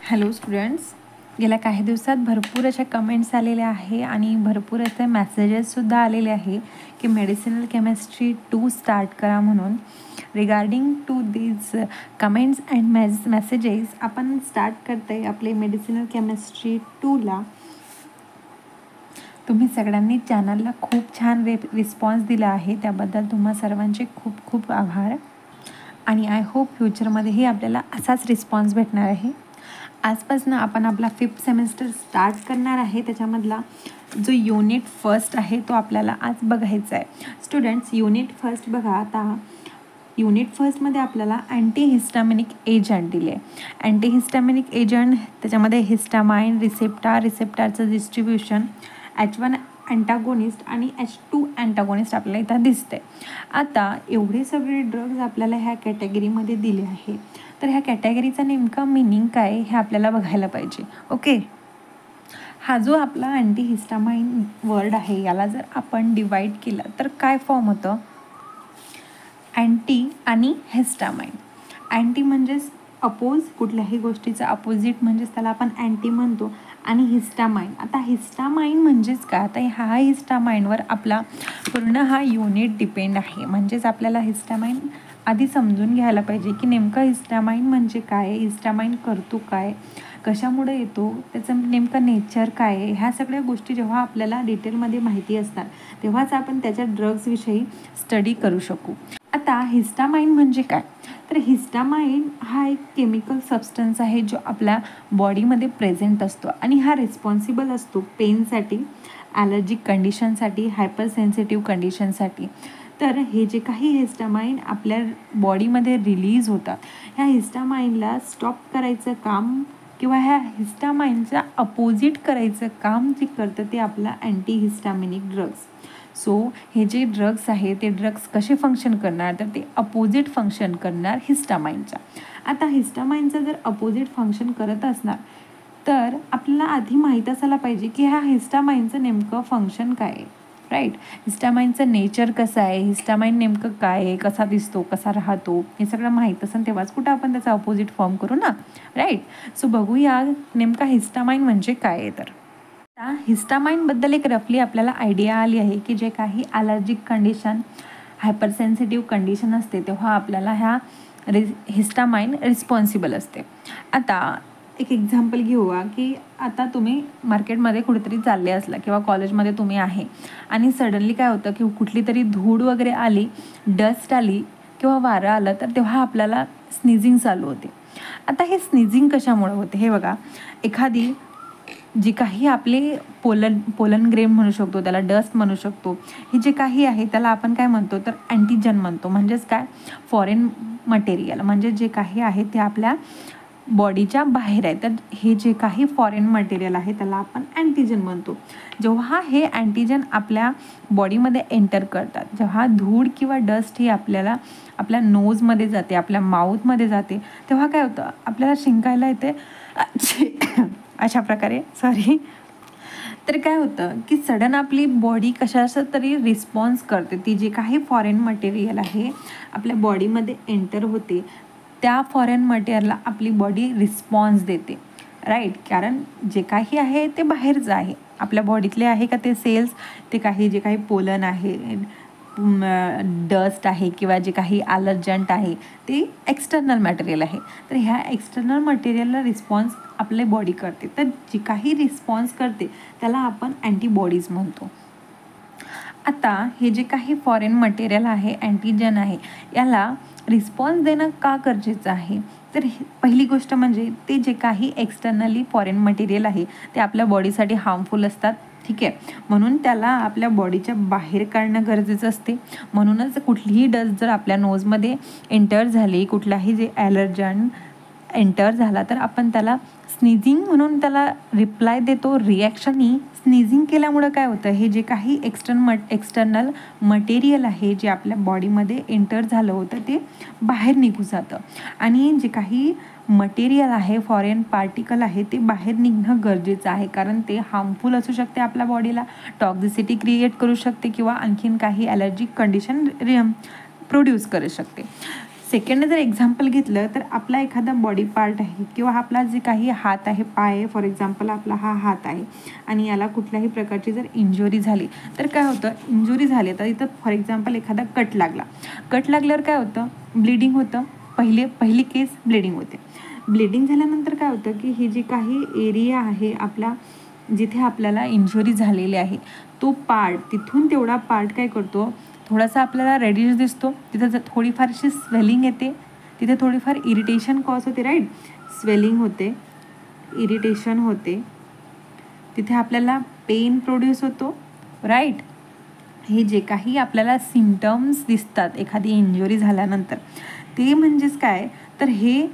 Hello students, गेल्या काही दिवसात भरपूर अशा कमेंट्स आलेल्या आहे आणि भरपूर असे मेसेजेससुद्धा आलेले आहे की मेडिसिनल केमिस्ट्री 2 स्टार्ट करा म्हणून. Regarding to these comments and messages आपण स्टार्ट करते आहे आपले मेडिसिनल केमिस्ट्री 2ला. तुम्ही सगळ्यांनी चॅनलला खूप छान रिस्पॉन्स दिला आहे, त्याबद्दल तुम्हा सर्वांचे खूप खूप आभार. आणि आय होप फ्युचरमध्येही आपल्याला असाच रिस्पॉन्स भेटणार आहे. आजपासून आपण आपला 5th सेमेस्टर स्टार्ट करणार आहे. त्याच्यामधला जो युनिट फर्स्ट आहे तो आपल्याला आज बघायचा आहे. स्टुडंट्स, युनिट फर्स्ट बघा. आता युनिट फर्स्टमध्ये आपल्याला अँटीहिस्टामिनिक एजंट दिले आहे. अँटीहिस्टामिनिक एजंट त्याच्यामध्ये हिस्टामाइन, रिसेप्टारचं डिस्ट्रीब्युशन, H1 अँटागोनिस्ट आणि H2 अँटागोनिस्ट आपल्याला इथं दिसते. आता एवढे सगळे ड्रग्ज आपल्याला ह्या कॅटेगरीमध्ये दिले आहे, तर ह्या कॅटेगरीचा नेमका मिनिंग काय हे आपल्याला बघायला पाहिजे. ओके, हा जो आपला अँटीहिस्टामाइन वर्ड आहे याला जर आपण डिवाईड केला तर काय फॉर्म होतं? अँटी आणि हिस्टामाइन. अँटी म्हणजेच अपोज, कुठल्याही गोष्टीचं अपोजिट म्हणजेच त्याला आपण अँटी म्हणतो. आणि हिस्टामाइन, आता हिस्टामाइन म्हणजेच काय? आता हा हिस्टामाइनवर आपला पूर्ण हा युनिट डिपेंड आहे. म्हणजेच आपल्याला हिस्टामाइन आधी समजून घ्यायला पाहिजे की नेमकं हिस्टामाइन म्हणजे काय, हिस्टामाइन करतो काय, कशामुळे येतो, त्याचं नेमकं नेचर काय आहे. ह्या सगळ्या गोष्टी जेव्हा आपल्याला डिटेलमध्ये माहिती असतात तेव्हाच आपण त्याच्या ड्रग्सविषयी स्टडी करू शकू. आता हिस्टामाइन म्हणजे काय? तर हिस्टामाइन हा एक केमिकल सबस्टन्स आहे जो आपल्या बॉडीमध्ये प्रेझेंट असतो आणि हा रिस्पॉन्सिबल असतो पेनसाठी, ॲलर्जिक कंडिशनसाठी, हायपर सेन्सिटिव्ह कंडिशनसाठी. तर हे जे काही हिस्टामाइन आपल्या बॉडीमध्ये रिलीज होतात, ह्या हिस्टामाइनला स्टॉप करायचं काम किंवा ह्या हिस्टामाइनचा अपोजिट करायचं काम जे करतं ते आपला अँटीहिस्टामिनिक ड्रग्स. सो हे जे ड्रग्स आहे ते ड्रग्स कसे फंक्शन करणार? तर ते अपोजिट फंक्शन करणार हिस्टामाइनचा. आता हिस्टामाइनचं जर अपोजिट फंक्शन करत असणार तर आपल्याला आधी माहीत असायला पाहिजे की ह्या हिस्टामाइनचं नेमकं फंक्शन काय आहे, राईट? हिस्टामाइनचं नेचर कसं आहे, हिस्टामाइन नेमकं काय आहे, कसा दिसतो, कसा राहतो, हे सगळं माहीत असेल तेव्हाच कुठं आपण त्याचा अपोजिट फॉर्म करू ना, राईट? सो बघूया नेमका हिस्टामाइन म्हणजे काय आहे. तर हिस्टामाइनबद्दल एक रफली आपल्याला आयडिया आली आहे की जे काही allergic condition, hyper sensitive condition असते तेव्हा आपल्याला ह्या हिस्टामाइन रिस्पॉन्सिबल असते. आता एक एक्झाम्पल घेऊया की आता तुम्ही मार्केटमध्ये कुठेतरी चालले असला किंवा कॉलेजमध्ये तुम्ही आहे आणि सडनली काय होतं की कुठली तरी धूळ वगैरे आली, डस्ट आली किंवा वारं आलं तर तेव्हा आपल्याला स्नीझिंग चालू होते. आता हे स्नीझिंग कशामुळे होते हे बघा. एखादी जी काही आपले पोलन ग्रेन म्हणू शकतो, त्याला डस्ट म्हणू शकतो, हे जे काही आहे त्याला आपण काय म्हणतो तर अँटीजन म्हणतो. म्हणजेच काय? Foreign material. म्हणजे जे काही आहे ते आपल्या बॉडीच्या बाहेर आहे, तर हे जे काही फॉरेन मटेरियल आहे त्याला आपण अँटीजन म्हणतो. जेव्हा हे अँटीजन आपल्या बॉडीमध्ये एंटर करतात, जेव्हा धूळ किंवा डस्ट ही आपल्या नोजमध्ये जाते, आपल्या माउथमध्ये जाते, तेव्हा काय होतं? आपल्याला शिंकायला येते अशा प्रकारे. तर काय होतं की सडन आपली बॉडी कशाचं तरी रिस्पॉन्स करते. ती जे काही फॉरेन मटेरियल आहे आपल्या बॉडीमध्ये एंटर होते, त्या फॉरेन मटेरियलला आपली बॉडी रिस्पॉन्स देते, राईट? कारण जे काही आहे ते बाहेरचं आहे, आपल्या बॉडीतले आहे का ते सेल्स, ते काही जे काही पोलन आहे, डस्ट आहे किंवा जे काही ॲलर्जंट आहे ते एक्सटर्नल मटेरियल आहे. तर ह्या एक्सटर्नल मटेरियलला रिस्पॉन्स आपली बॉडी करते. तर जी काही रिस्पॉन्स करते त्याला आपण अँटीबॉडीज म्हणतो. आता हे जे काही फॉरेन मटेरियल आहे, अँटीजन आहे, याला रिस्पॉन्स देणं का गरजेचं आहे? तर पहिली गोष्ट म्हणजे ते जे काही एक्सटर्नली फॉरेन मटेरियल आहे ते आपल्या बॉडीसाठी हार्मफुल असतात, ठीक आहे? म्हणून त्याला आपल्या बॉडीच्या बाहेर काढणं गरजेचं असते. म्हणूनच कुठलीही डस्ट जर आपल्या नोजमध्ये एंटर झाली, कुठलाही जे ॲलर्जन एंटर झाला तर आपण त्याला स्नीझिंग म्हणून त्याला रिप्लाय देतो. रिॲक्शनही स्नीझिंग केल्यामुळं काय होतं? हे जे काही एक्सटर्नल मटेरियल आहे जे आपल्या बॉडीमध्ये एंटर झालं होतं ते बाहेर निघून जातं आणि जे काही मटेरियल आहे, फॉरेन पार्टिकल आहे, ते बाहेर निघणं गरजेचं आहे. कारण ते हार्मफुल असू शकते, आपल्या बॉडीला टॉक्झिसिटी क्रिएट करू शकते किंवा आणखीन काही ॲलर्जिक कंडिशन प्रोड्यूस करू शकते. सेकंड जर एक्झाम्पल घेतलं तर आपला एखादा बॉडी पार्ट आहे किंवा आपला जे काही हात आहे, पाय आहे, फॉर एक्झाम्पल आपला हा हात आहे आणि याला कुठल्याही प्रकारची जर इंजुरी झाली तर काय होतं, इंजुरी झाली तर इथं फॉर एक्झाम्पल एखादा कट लागल्यावर काय होतं, ब्लिडिंग होतं. पहिली केस ब्लिडिंग होते. ब्लिडिंग झाल्यानंतर काय होतं की ही जी काही एरिया आहे आपला जिथे आपल्याला इंजुरी झालेली आहे तो पार्ट, तिथून तेवढा पार्ट काय करतो, थोडासा आपल्याला रेडिश दिसतो, तिथं थोडीफारशी स्वेलिंग येते, तिथे थोडीफार इरिटेशन कॉज होते, राईट. स्वेलिंग होते, इरिटेशन होते, तिथे आपल्याला पेन प्रोड्यूस होतो, राईट. हे जे काही आपल्याला सिम्पटम्स दिसतात एखादी इंजुरी झाल्यानंतर ते म्हणजेच काय, तर हे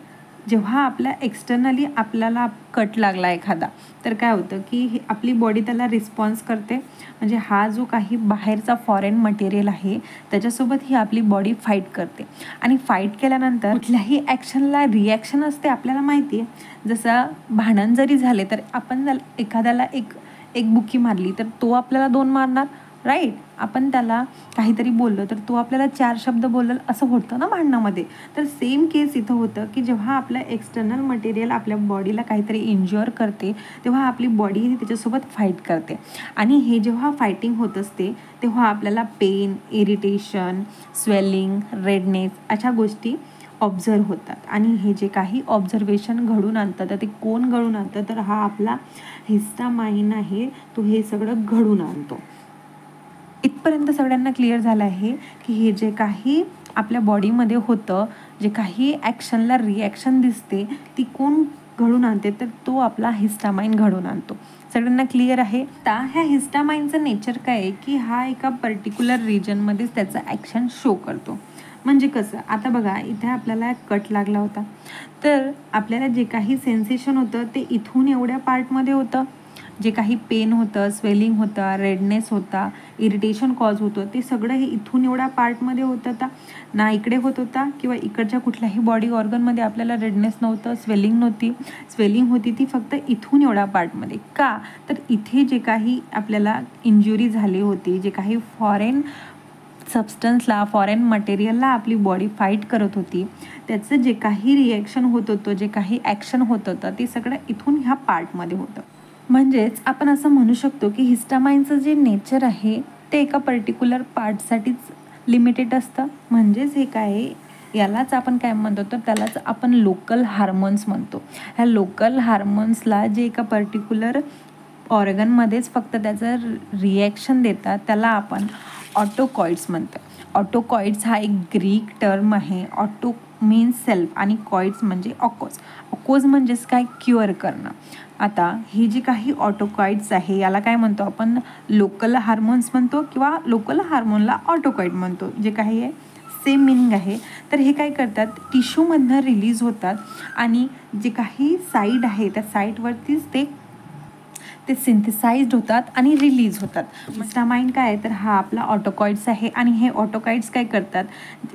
जेव्हा आपल्या एक्सटर्नली आपल्याला कट लागला एखादा तर काय होतं की आपली बॉडी त्याला रिस्पॉन्स करते. म्हणजे हा जो काही बाहेरचा फॉरेन मटेरियल आहे त्याच्यासोबत ही आपली बॉडी फाईट करते आणि फाईट केल्यानंतर कुठल्याही ॲक्शनला रिॲक्शन असते आपल्याला माहिती आहे. जसं भांडण जरी झाले तर आपण एखाद्याला एक बुकी मारली तर तो आपल्याला 2 मारणार, राईट. आपण त्याला काहीतरी बोललो तर तो आपल्याला 4 शब्द बोलल, असं होतं ना भांडणामध्ये. तर सेम केस इथं होतं की जेव्हा आपलं एक्सटर्नल मटेरियल आपल्या बॉडीला काहीतरी इंज्युअर करते तेव्हा आपली बॉडी त्याच्यासोबत फाईट करते आणि हे जेव्हा फायटिंग होत असते तेव्हा आपल्याला पेन, इरिटेशन, स्वेलिंग, रेडनेस अशा गोष्टी ऑब्झर्व होतात आणि हे जे काही ऑब्झर्वेशन घडून आणतं तर ते कोण घडून आणतं, तर हा आपला हिस्टामाइन आहे, तो हे सगळं घडून आणतो. इथपर्यंत सगळ्यांना क्लिअर झालं आहे की हे जे काही आपल्या बॉडीमध्ये होतं, जे काही ॲक्शनला रिॲक्शन दिसते ती कोण घडून आणते, तर तो आपला हिस्टामाइन घडून आणतो. सगळ्यांना क्लिअर आहे. आता ह्या हिस्टामाइनचं नेचर काय आहे की हा एका पर्टिक्युलर रिजनमध्येच त्याचं ॲक्शन शो करतो. म्हणजे कसं, आता बघा इथे आपल्याला कट लागला होता तर आपल्याला जे काही सेन्सेशन होतं ते इथून एवढ्या पार्टमध्ये होतं. जे काही पेन होतं, स्वेलिंग होतं, रेडनेस होता, इरिटेशन कॉज होतं, ते सगळं हे इथून एवढ्या पार्टमध्ये होत होता ना, इकडे होत होता किंवा इकडच्या कुठल्याही बॉडी ऑर्गनमध्ये आपल्याला रेडनेस नव्हतं, स्वेलिंग होती ती फक्त इथून एवढ्या पार्टमध्ये. का, तर इथे जे काही आपल्याला इंजुरी झाली होती, जे काही फॉरेन सबस्टन्सला, फॉरेन मटेरियलला आपली बॉडी फाईट करत होती, त्याचं जे काही रिॲक्शन होत होतं, जे काही ॲक्शन होत होतं ते सगळं इथून ह्या पार्टमध्ये होतं. म्हणजेच आपण असं म्हणू शकतो की हिस्टामाइनचं जे नेचर आहे ते एका पर्टिक्युलर पार्टसाठीच लिमिटेड असतं. म्हणजेच हे काय, यालाच आपण काय म्हणतो, तर त्यालाच आपण लोकल हार्मोन्स म्हणतो. ह्या लोकल हार्मोन्सला जे एका पर्टिक्युलर ऑर्गनमध्येच फक्त त्याचं रिॲक्शन देतात त्याला आपण ऑटोकॉइड्स म्हणतो. ऑटोकॉइड्स हा एक ग्रीक टर्म आहे. ऑटो मीन्स सेल्फ आणि कॉइड्स म्हणजे ऑकोज म्हणजेच काय, क्युअर करणं. आता ही जी काही ऑटोकॉइड्स आहे याला काय म्हणतो आपण, लोकल हार्मोन्स म्हणतो किंवा लोकल हार्मोनला ऑटोकॉइड म्हणतो. जे काही आहे सेम मिनिंग आहे. तर हे काय करतात, टिश्यूमधनं रिलीज होतात आणि जे काही साईड आहे त्या साईडवरतीच ते सिंथेसाइज्ड होतात आणि रिलीज होतात. हिस्टामाइन काय आहे, तर हा आपला ऑटोकॉइड्स आहे आणि हे ऑटोकॉइड्स काय करतात,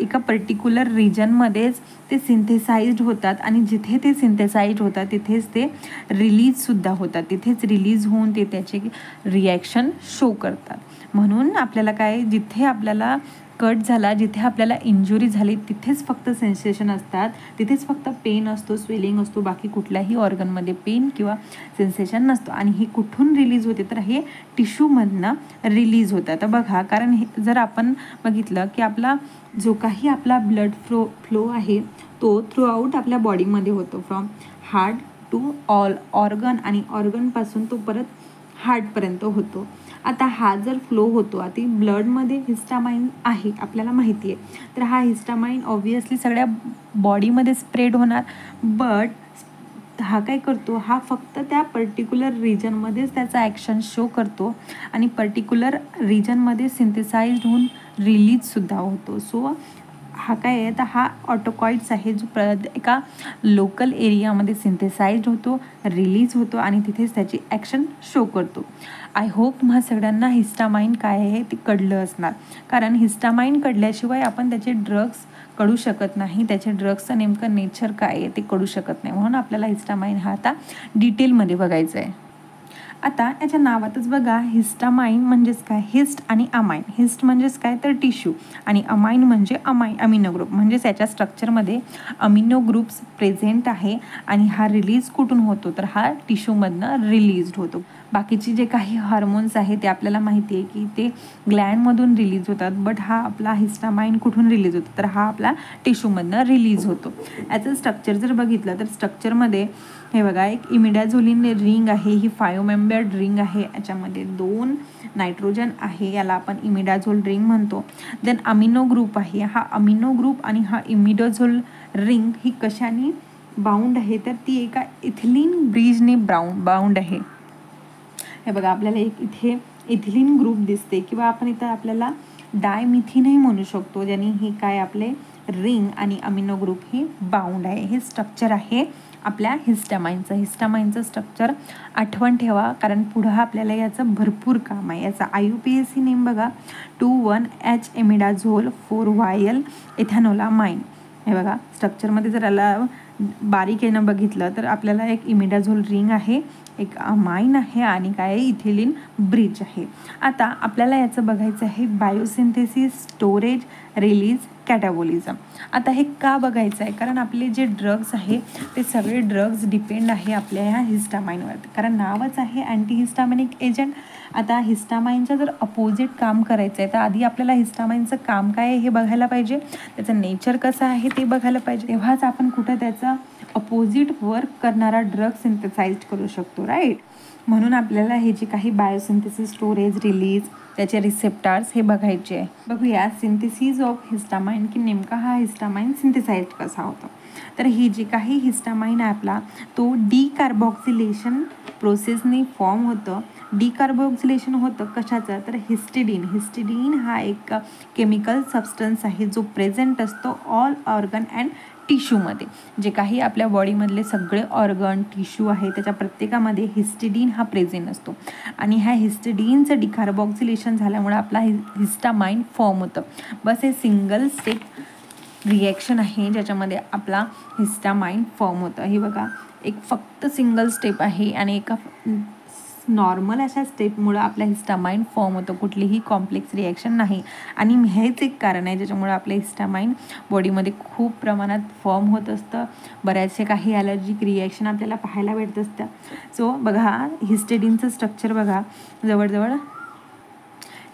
एका पर्टिक्युलर रिजनमध्येच ते सिंथेसाइज्ड होतात आणि जिथे ते सिंथेसाइज्ड होतात तिथेच ते रिलीजसुद्धा होतात. तिथेच रिलीज होऊन ते त्याचे रिॲक्शन शो करतात. म्हणून आपल्याला काय, जिथे आपल्याला कट झाला, जिथे आपल्याला इंजुरी झाली तिथेच फक्त सेन्सेशन असतात, तिथेच फक्त पेन असतो, स्वेलिंग असतो, बाकी कुठल्याही ऑर्गनमध्ये पेन किंवा सेन्सेशन नसतो. आणि हे कुठून रिलीज होते, तर हे टिश्यूमधनं रिलीज होतं. तर बघा, कारण हे जर आपण बघितलं की आपला जो काही आपला ब्लड फ्लो आहे तो थ्रूआउट आपल्या बॉडीमध्ये होतो, from heart to all organ आणि ऑर्गनपासून तो परत हार्टपर्यंत होतो. आता हा जर फ्लो होतो, आता ब्लडमध्ये हिस्टामाइन आहे आपल्याला माहिती आहे, तर हा हिस्टामाइन ऑब्वियसली सगळ्या बॉडीमध्ये स्प्रेड होणार. बट हा काय करतो, हा फक्त त्या पर्टिक्युलर रिजनमध्येच त्याचा ॲक्शन शो करतो आणि पर्टिक्युलर रिजनमध्ये सिंथेसाइज्ड होऊन रिलीजसुद्धा होतो. सो हा काय आहे, तर हा ऑटोकॉइड्स आहे जो एका लोकल एरियामध्ये सिंथेसाइज्ड होतो, रिलीज होतो आणि तिथेच त्याची ॲक्शन शो करतो. आय होप तुम्हा सगळ्यांना हिस्टामाइन काय आहे ते कळलं असणार, कारण हिस्टामाइन कळल्याशिवाय आपण त्याचे ड्रग्स कळू शकत नाही, त्याचे ड्रग्सचं नेमकं नेचर काय आहे ते कळू शकत नाही. म्हणून आपल्याला हिस्टामाइन हा आता डिटेलमध्ये बघायचं आहे. आता याच्या नावातच बघा हिस्टामाइन म्हणजेच काय, हिस्ट आणि अमाइन. हिस्ट म्हणजेच काय तर टिश्यू आणि अमाइन म्हणजे अमिनो ग्रुप, म्हणजेच याच्या स्ट्रक्चरमध्ये अमिनो ग्रुप्स प्रेझेंट आहे आणि हा रिलीज कुठून होतो तर हा टिश्यूमधनं रिलीज होतो. बाकीचे जे काही हार्मोन्स आहे ते आपल्याला माहिती आहे की ते ग्लँडमधून रिलीज होतात, बट हा आपला हिस्टामाइन कुठून रिलीज होतो तर हा आपला टिश्यूमधनं रिलीज होतो. याचं स्ट्रक्चर जर बघितलं तर स्ट्रक्चरमध्ये हे बघा एक इमिडाझोलिन रिंग आहे, ही 5 मेंबर्ड रिंग आहे. याच्यामध्ये 2 नायट्रोजन आहे, याला आपण इमिडाझोल रिंग म्हणतो. देन अमिनो ग्रुप आहे, हा अमिनो ग्रुप आणि हा इमिडाझोल रिंग ही कशाने बाउंड आहे तर ती एका इथिलीन ब्रिजने बाउंड आहे. हे बघा आपल्याला एक इथे इथिलीन ग्रुप दिसते किंवा आपण इथं आपल्याला डायमिथिनही म्हणू शकतो, ज्याने हे काय आपले रिंग आणि अमिनो ग्रुप ही बाउंड आहे. हे स्ट्रक्चर आहे आपल्या हिस्टामाइनचं स्ट्रक्चर आठवण ठेवा, कारण पुढं आपल्याला याचं भरपूर काम आहे. याचा IUPAC नेम बघा 2,1-H इमिडाझोल 4-YL इथॅनोलामाइन. हे बघा स्ट्रक्चरमध्ये जर याला बारीक येणं बघितलं तर आपल्याला एक इमिडाझोल रिंग आहे, एक अमाइन आहे आणि काय इथिलीन ब्रिज आहे. आता आपल्याला याचं बघायचं आहे बायोसिंथेसिस, स्टोरेज, रिलीज, कॅटाबॉलिझम. आता हे का बघायचं आहे, कारण आपले जे ड्रग्स आहे ते सगळे ड्रग्स डिपेंड आहे आपल्या ह्या हिस्टामाइनवर, कारण नावच आहे अँटीहिस्टामिनिक एजंट. आता हिस्टामाइनच्या जर अपोजिट काम करायचं आहे तर आधी आपल्याला हिस्टामाइनचं काम काय आहे हे बघायला पाहिजे, त्याचं नेचर कसं आहे ते बघायला पाहिजे, तेव्हाच आपण कुठं त्याचा अपोजिट वर्क करणारा ड्रग सिंथेसाइज करू शकतो, राईट. म्हणून आपल्याला हे जे काही बायोसिंथेसिस, स्टोरेज, रिलीज, त्याचे रिसेप्टार्स हे बघायचे आहे. बघूया सिंथेसिस ऑफ हिस्टामाइन की नेमका हा हिस्टामाइन सिंथेसाइज कसा होतो. तर ही जी काही हिस्टामाइन आहे आपला तो डिकार्बॉक्सिलेशन प्रोसेसने फॉर्म होतं. डिकार्बॉक्सिलेशन होतं कशाचं तर हिस्टिडीन हा एक केमिकल सबस्टन्स आहे जो प्रेझेंट असतो ऑल ऑर्गन अँड टिश्यूमध्ये. जे काही आपल्या बॉडीमधले सगळे ऑर्गन टिश्यू आहे त्याच्या प्रत्येकामध्ये हिस्टिडीन हा प्रेझेंट असतो आणि ह्या हिस्टिडीनचं डिकार्बॉक्सिलेशन झाल्यामुळे आपला हिस्टामाइन फॉर्म होतं. बस हे सिंगल स्टेप रिॲक्शन आहे ज्याच्यामध्ये आपला हिस्टामाइन फॉर्म होतं. हे बघा एक फक्त सिंगल स्टेप आहे आणि एका नॉर्मल अशा स्टेपमुळं आपला हिस्टामाइन फॉर्म होतं, कुठलीही कॉम्प्लेक्स रिॲक्शन नाही. आणि हेच एक कारण आहे ज्याच्यामुळे आपलं हिस्टामाइन बॉडीमध्ये खूप प्रमाणात फॉर्म होत असतं. बऱ्याचशा काही ॲलर्जिक रिॲक्शन आपल्याला पाहायला भेटत असतं. सो बघा हिस्टिडीनचं स्ट्रक्चर बघा, जवळजवळ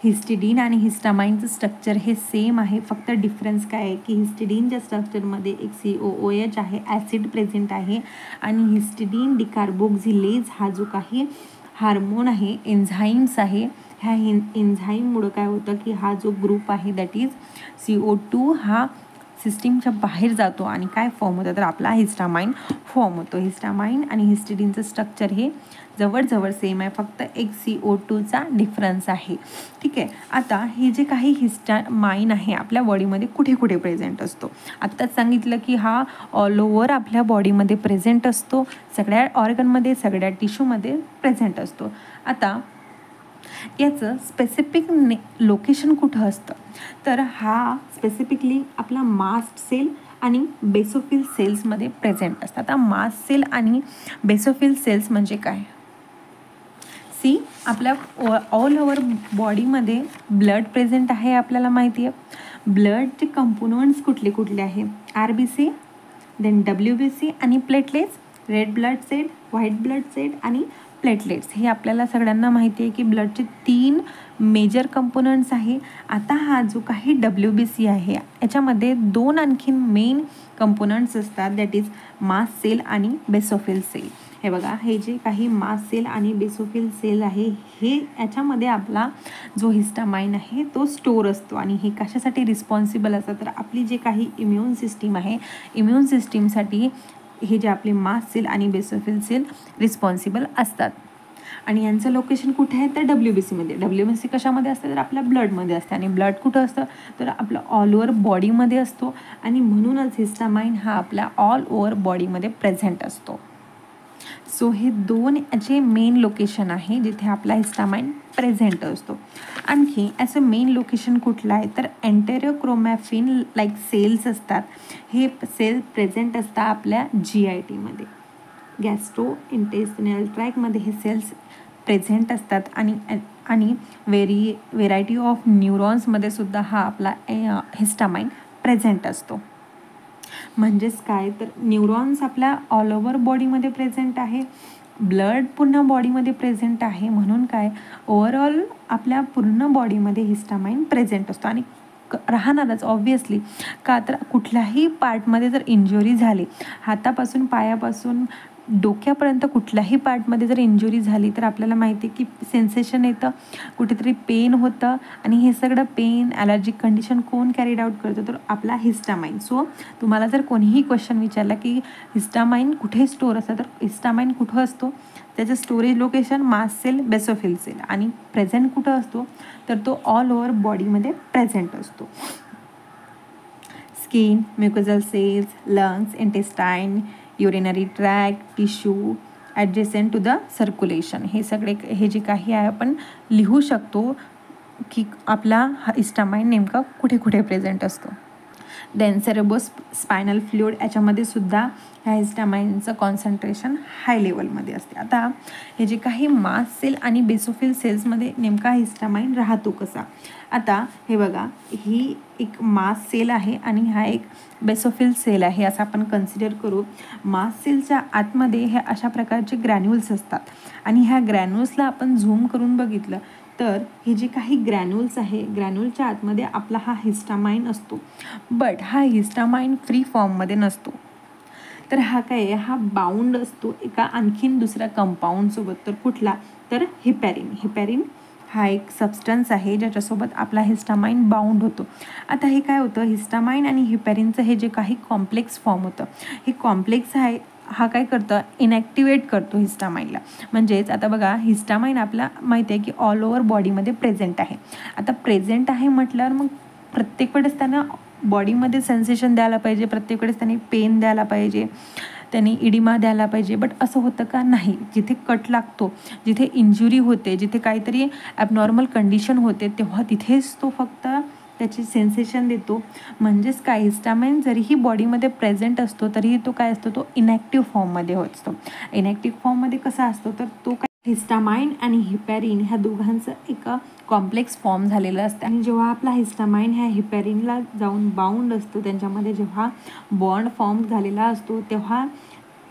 हिस्टिडीन आणि हिस्टामाइनचं स्ट्रक्चर हे सेम आहे, फक्त डिफरन्स काय आहे की हिस्टिडीनच्या स्ट्रक्चरमध्ये एक COOH आहे, ॲसिड प्रेझेंट आहे आणि हिस्टिडीन डिकार्बोक्झिलेज हा जो काही हार्मोन आहे, एन्झाईम्स आहे, ह्या एन्झाईममुळं काय होतं की हा जो ग्रुप आहे दॅट इज CO2 हा सिस्टीमच्या बाहेर जातो आणि काय फॉर्म होतं तर आपला हिस्टामाइन फॉर्म होतो. हिस्टामाइन आणि हिस्टिडीनचं स्ट्रक्चर हे जवळजवळ सेम आहे, फक्त एक CO2चा डिफरन्स आहे. ठीक आहे. आता हे जे काही हिस्टामाइन आहे आपल्या बॉडीमध्ये कुठे कुठे प्रेझेंट असतो, आत्ताच सांगितलं की हा ऑल ओव्हर आपल्या बॉडीमध्ये प्रेझेंट असतो, सगळ्या ऑर्गनमध्ये, सगळ्या टिश्यूमध्ये प्रेझेंट असतो. आता याचं स्पेसिफिक लोकेशन कुठं असतं तर हा स्पेसिफिकली आपला मास्ट सेल आणि बेसोफिल सेल्समध्ये प्रेझेंट असतात. आता मास्ट सेल आणि बेसोफिल सेल्स म्हणजे काय, आपल्या ऑल ओव्हर बॉडीमध्ये ब्लड प्रेझेंट आहे आपल्याला माहिती आहे. ब्लडचे कंपोनंट्स कुठले कुठले आहे, RBC, देन WBC आणि platelets, red blood cell, white blood cell आणि प्लेटलेट्स. हे आपल्याला सगळ्यांना माहिती आहे की ब्लडचे 3 मेजर कंपोनंट्स आहे. आता हा जो काही WBC आहे याच्यामध्ये 2 आणखीन मेन कंपोनंट्स असतात, दॅट इज मास्ट सेल आणि बेसोफिल सेल. हे बघा हे जे काही मास्ट सेल आणि बेसोफिल सेल आहे हे याच्यामध्ये आपला जो हिस्टामाइन आहे तो स्टोर असतो आणि हे कशासाठी रिस्पॉन्सिबल असतात तर आपली जे काही इम्युन सिस्टीम आहे, इम्युन सिस्टीमसाठी हे जे आपले मास्ट सेल आणि बेसोफिल सेल रिस्पॉन्सिबल असतात. आणि यांचं लोकेशन कुठे आहे तर WBCमध्ये. WBC कशामध्ये असतं तर आपल्या ब्लडमध्ये असते आणि ब्लड कुठं असतं तर आपलं ऑल ओव्हर बॉडीमध्ये असतो आणि म्हणूनच हिस्टामाइन हा आपल्या ऑल ओव्हर बॉडीमध्ये प्रेझेंट असतो. सो हे 2 याचे मेन लोकेशन आहे जिथे आपला हिस्टामाइन प्रेझेंट असतो. आणखी याचं मेन लोकेशन कुठलं आहे तर एंटेरोक्रोमॅफिन लाईक सेल्स असतात, हे सेल प्रेझेंट असतात आपल्या GIT मध्ये, गॅस्ट्रो इंटेस्टिनल ट्रॅकमध्ये हे सेल्स प्रेझेंट असतात आणि व्हेरायटी ऑफ न्यूरॉन्समध्ये सुद्धा हा आपला हिस्टामाइन प्रेझेंट असतो. म्हणजेच काय तर न्यूरॉन्स आपल्या ऑल ओव्हर बॉडीमध्ये प्रेझेंट आहे, ब्लड पूर्ण बॉडीमध्ये प्रेझेंट आहे, म्हणून काय ओव्हरऑल आपल्या पूर्ण बॉडीमध्ये हिस्टामाइन प्रेझेंट असतो. आणि राहणारच ऑब्व्हियसली, का तर कुठल्याही पार्टमध्ये जर इंज्युरी झाली, हातापासून पायापासून डोक्यापर्यंत कुठल्याही पार्टमध्ये जर इंज्युरी झाली तर आपल्याला माहिती आहे की सेन्सेशन येतं, कुठेतरी पेन होतं, आणि हे सगळं पेन ॲलर्जिक कंडिशन कोण कॅरीड आउट करतो तर आपला हिस्टामाइन. सो तुम्हाला जर कोणीही क्वेश्चन विचारला की हिस्टामाइन कुठे स्टोअर असतं, तर हिस्टामाइन कुठं असतो, त्याचं storage location mast cell, basophil cell, आणि प्रेझेंट कुठं असतो तर तो ऑल ओव्हर बॉडीमध्ये प्रेझेंट असतो. Skin, mucosal cells, lungs, intestine, urinary tract, tissue adjacent to the circulation, हे सगळे हे जे काही आहे आपण लिहू शकतो की आपला हिस्टामाइन नेमका कुठे कुठे प्रेझेंट असतो. देन स्पायनल फ्लुइड, याच्यामध्ये सुद्धा ह्या हिस्टामाइनचं कॉन्सन्ट्रेशन हाय लेवलमध्ये असते. आता हे जे काही मास्ट सेल आणि बेसोफिल सेल्समध्ये नेमका हिस्टामाइन राहतो कसा, आता हे बघा, ही एक मास्ट सेल आहे आणि हा एक बेसोफिल सेल आहे असं आपण कन्सिडर करू. मास्ट सेलच्या आतमध्ये हे अशा प्रकारचे ग्रॅन्युल्स असतात, आणि ह्या ग्रॅन्युल्सला आपण झूम करून बघितलं तर हे जे काही ग्रॅन्युल्स आहे, ग्रॅन्युलच्या आतमध्ये आपला हा हिस्टामाइन असतो. बट हा हिस्टामाइन फ्री फॉर्ममध्ये नसतो, तर हा काय आहे, हा बाउंड असतो एका आणखीन दुसऱ्या कंपाऊंडसोबत. तर कुठला तर हिपॅरिन हा एक सबस्टन्स आहे ज्याच्यासोबत आपला हिस्टामाइन बाउंड होतो. आता हे काय होतं, हिस्टामाइन आणि हिपॅरिनचं हे जे काही कॉम्प्लेक्स फॉर्म होतं, हे कॉम्प्लेक्स आहे हा काय करतं, इनॅक्टिवेट करतो हिस्टामाइनला. म्हणजेच आता बघा, हिस्टामाइन आपला माहिती आहे की ऑल ओव्हर बॉडीमध्ये प्रेझेंट आहे. आता प्रेझेंट आहे म्हटल्यावर मग प्रत्येक वेळेस त्यांना बॉडीमध्ये सेन्सेशन द्यायला पाहिजे, प्रत्येक वेळेस त्यांनी पेन द्यायला पाहिजे, त्यांनी इडिमा द्यायला पाहिजे. बट असं होतं का, नाही. जिथे कट लागतो, जिथे इंजुरी होते, जिथे काहीतरी ॲबनॉर्मल कंडिशन होते, तेव्हा तिथेच तो फक्त त्याची सेन्सेशन देतो. म्हणजेच काय, हिस्टामाइन जरीही बॉडीमध्ये प्रेझेंट असतो तरीही तो काय असतो, तो इनॅक्टिव्ह फॉर्ममध्ये असतो. इनॅक्टिव्ह फॉर्ममध्ये कसा असतो तर तो काय, हिस्टामाइन आणि हिपॅरिन ह्या दोघांचं एक कॉम्प्लेक्स फॉर्म झालेलं असतं. आणि जेव्हा आपला हिस्टामाइन ह्या हिपॅरिनला जाऊन बाउंड असतो, त्यांच्यामध्ये जेव्हा बॉन्ड फॉर्म झालेला असतो, तेव्हा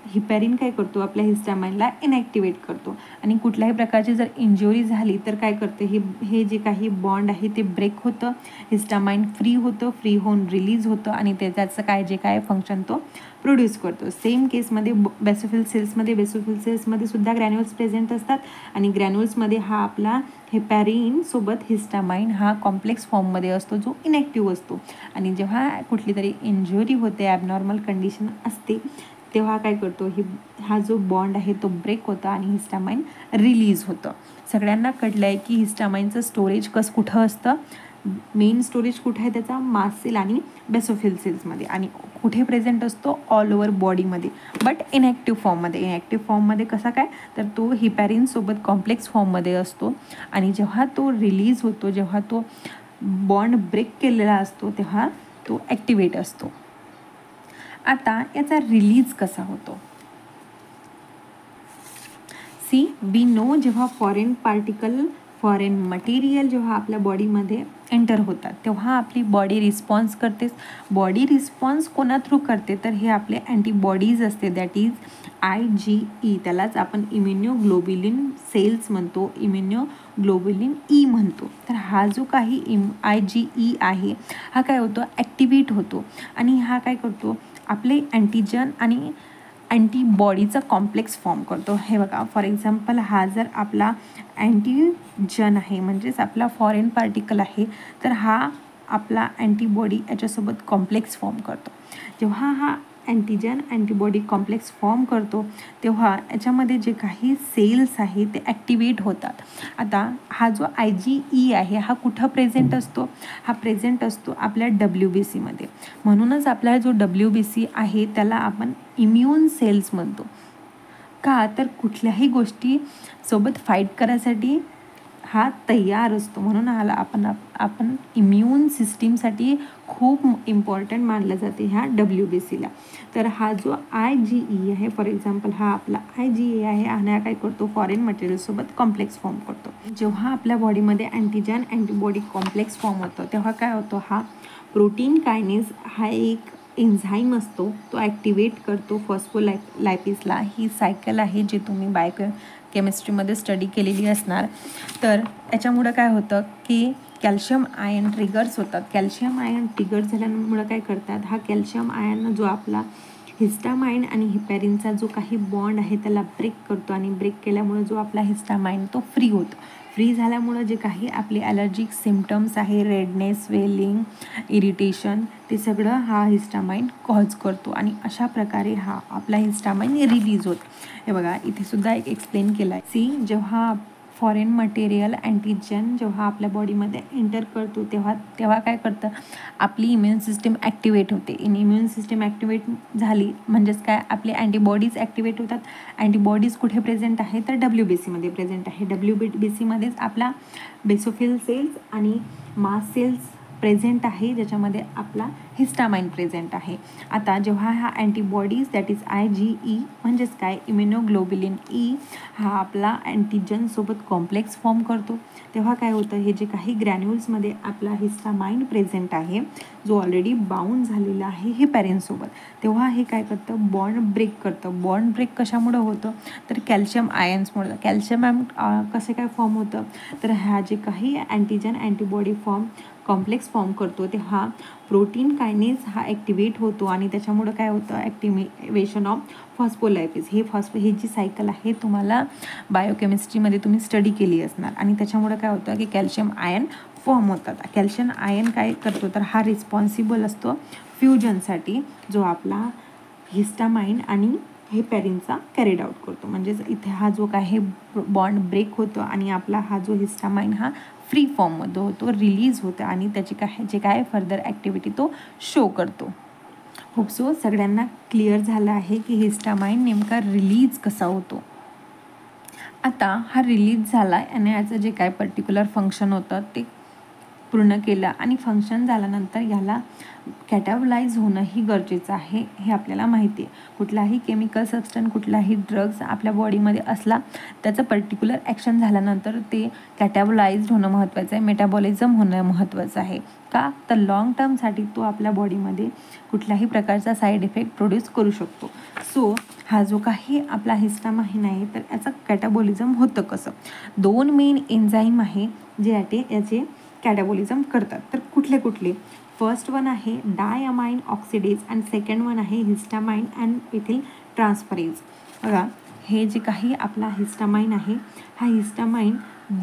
हिपॅरिन काय करतो, आपल्या हिस्टामाइनला इनॅक्टिवेट करतो. आणि कुठल्याही प्रकारची जर इंज्युरी झाली तर काय करते, हे जे काही बॉन्ड आहे ते ब्रेक होतं, हिस्टामाइन फ्री होतं, फ्री होऊन रिलीज होतं, आणि त्याचं काय जे काय फंक्शन तो प्रोड्यूस करतो. सेम केसमध्ये बेसोफिल सेल्समध्ये सुद्धा ग्रॅन्युल्स प्रेझेंट असतात, आणि ग्रॅन्युल्समध्ये हा आपला हिपॅरिन सोबत हिस्टामाइन हा कॉम्प्लेक्स फॉर्ममध्ये असतो जो इनॅक्टिव्ह असतो. आणि जेव्हा कुठली तरी इंज्युरी होते, ॲबनॉर्मल कंडिशन असते, तेव्हा काय करतो, हा जो बॉन्ड आहे तो ब्रेक होतो आणि हिस्टामाइन रिलीज होतं. सगळ्यांना कळलं आहे की हिस्टामाइनचं स्टोरेज कुठं असतं, मेन स्टोरेज कुठं आहे त्याचा, मास्ट सेल आणि बेसोफिल सेल्समध्ये, आणि कुठे प्रेझेंट असतो, ऑल ओव्हर बॉडीमध्ये, बट इनॅक्टिव्ह फॉर्ममध्ये कसा काय तर तो हिपॅरिनसोबत कॉम्प्लेक्स फॉर्ममध्ये असतो. आणि जेव्हा तो रिलीज होतो, जेव्हा तो बॉन्ड ब्रेक केलेला असतो, तेव्हा तो ॲक्टिवेट असतो. आता याचा रिलीज कसा होतो, वी नो, जेव्हा फॉरेन मटेरियल जेव्हा आपल्या बॉडीमध्ये एंटर होतात तेव्हा आपली बॉडी रिस्पॉन्स करते. बॉडी रिस्पॉन्स कोणा थ्रू करते तर हे आपले अँटीबॉडीज असते, दॅट इज IgE, त्यालाच आपण इम्युनोग्लोब्युलिन सेल्स म्हणतो, इम्युनोग्लोब्युलिन E म्हणतो. तर हा जो काही IgE आहे हा काय होतो, ॲक्टिवेट होतो, आणि हा काय करतो, आपले अँटीजन आणि अँटीबॉडीचा कॉम्प्लेक्स फॉर्म करतो. हे बघा, फॉर एक्झाम्पल, हा जर आपला अँटीजन आहे, म्हणजेच आपला फॉरेन पार्टिकल आहे, तर हा आपला अँटीबॉडी याच्यासोबत कॉम्प्लेक्स फॉर्म करतो. जेव्हा हा अँटीजन अँटीबॉडी कॉम्प्लेक्स फॉर्म करतो तेव्हा याच्यामध्ये जे काही सेल्स आहे ते ॲक्टिवेट होतात. आता हा जो IgE आहे हा कुठं प्रेझेंट असतो, हा प्रेझेंट असतो आपल्या WBCमध्ये. म्हणूनच आपला जो WBC आहे त्याला आपण इम्युन सेल्स म्हणतो. का तर कुठल्याही गोष्टी सोबत फाईट करायसाठी हा तयार असतो. म्हणून आपण इम्युन सिस्टीमसाठी खूप इम्पॉर्टंट मानलं जाते ह्या WBCला. तर हा जो IgE आहे, फॉर एक्झाम्पल हा आपला IgE आहे आणि हा काय करतो, फॉरेन मटेरियलसोबत कॉम्प्लेक्स फॉर्म करतो. जेव्हा आपल्या बॉडीमध्ये अँटीजन अँटीबॉडी कॉम्प्लेक्स फॉर्म होतो तेव्हा काय होतं, हा प्रोटीन कायनेज हा एक एन्झाईम असतो, तो ॲक्टिवेट करतो फॉस्फोलायपिसला. ही सायकल आहे जी तुम्ही केमिस्ट्रीमध्ये स्टडी केलेली असणार. तर याच्यामुळं काय होतं की कॅल्शियम आयन ट्रिगर्स होतात. कॅल्शियम आयन ट्रिगर झाल्यामुळं काय करतात, हा कॅल्शियम आयन जो आपला हिस्टामाइन आणि हिपॅरिनचा जो काही बॉन्ड आहे त्याला ब्रेक करतो आणि ब्रेक केल्यामुळे जो आपला हिस्टामाइन तो फ्री होतो. फ्री झाल्यामुळं जे काही आपले ॲलर्जिक सिम्पटम्स आहे, रेडनेस, स्वेलिंग, इरिटेशन, ते सगळं हा हिस्टामाइन कॉज करतो आणि अशा प्रकारे हा आपला हिस्टामाइन रिलीज होतो. हे बघा इथे सुद्धा एक एक्सप्लेन केला आहे. जेव्हा फॉरेन मटेरियल अँटीजन जेव्हा आपल्या बॉडीमध्ये एंटर करतो तेव्हा काय करतं, आपली इम्युन सिस्टीम ॲक्टिवेट होते. इम्युन सिस्टीम ॲक्टिवेट झाली म्हणजेच काय, आपले अँटीबॉडीज ॲक्टिवेट होतात. अँटीबॉडीज कुठे प्रेझेंट आहे तर WBCमध्ये प्रेझेंट आहे. WBCमध्येच आपला बेसोफिल सेल्स आणि मास सेल्स प्रेझेंट आहे, ज्याच्यामध्ये आपला हिस्टामाइन प्रेझेंट आहे. आता जेव्हा हा अँटीबॉडीज दॅट इज IgE म्हणजेच काय, इम्युनोग्लोबुलिन E हा आपला अँटीजनसोबत कॉम्प्लेक्स फॉर्म करतो, तेव्हा काय होतं, हे जे काही ग्रॅन्युल्समध्ये आपला हिस्टामाइन प्रेझेंट आहे जो ऑलरेडी बाउंड झालेला आहे हिपॅरिनसोबत, तेव्हा हे काय करतं, बॉन्ड ब्रेक करतं. बॉन्ड ब्रेक कशामुळं होतं तर कॅल्शियम आयन्समुळं. कॅल्शियम आयन कसे काय फॉर्म होतं तर ह्या जे काही अँटीजन अँटीबॉडी कॉम्प्लेक्स फॉर्म करतो तेव्हा प्रोटीन कायनेज हा ॲक्टिवेट होतो आणि त्याच्यामुळं काय होतं, ॲक्टिवेशन ऑफ फॉस्फोलायपिस. ही जी सायकल आहे तुम्हाला बायोकेमिस्ट्रीमध्ये तुम्ही स्टडी केली असणार आणि त्याच्यामुळं काय होतं की कॅल्शियम आयन फॉर्म होतात. कॅल्शियम आयन काय करतो तर हा रिस्पॉन्सिबल असतो फ्युजनसाठी, जो आपला हिस्टामाइन आणि हिपॅरिनचा कॅरीड आउट करतो. म्हणजेच इथे हा जो काही बॉन्ड ब्रेक होतो आणि आपला हा जो हिस्टामाइन हा फ्री फॉर्ममध्ये होतो, रिलीज होतं आणि त्याची जे काय फर्दर ॲक्टिव्हिटी तो शो करतो. होप सो सगळ्यांना क्लिअर झालं आहे की हिस्टामाइन नेमका रिलीज कसा होतो. आता हा रिलीज झाला आणि याचं जे काय पर्टिक्युलर फंक्शन होतं ते पूर्ण केलं आणि फंक्शन झाल्यानंतर याला कॅटाबलाइज होणंही गरजेचं आहे, हे आपल्याला माहिती आहे. कुठलाही केमिकल सबस्टन्स, कुठलाही ड्रग्स आपल्या बॉडीमध्ये असला त्याचं पर्टिक्युलर ॲक्शन झाल्यानंतर ते कॅटाबलाइज्ड होणं महत्त्वाचं आहे, मेटाबॉलिझम होणं महत्त्वाचं आहे. का तर लॉंग टर्मसाठी तो आपल्या बॉडीमध्ये कुठल्याही प्रकारचा साईड इफेक्ट प्रोड्यूस करू शकतो. सो हा जो काही आपला हिस्टामाइन आहे तर याचं कॅटाबॉलिझम होतं कसं, 2 मेन एन्झाईम आहे जे याचे कॅटाबॉलिझम करतात. तर कुठले फर्स्ट वन आहे डायअमाइन ऑक्सिडेज आणि सेकंड वन आहे हिस्टामाइन अँड मिथिल ट्रान्सफरेज. बघा हे जे काही आपला हिस्टामाइन आहे हा हिस्टामाइन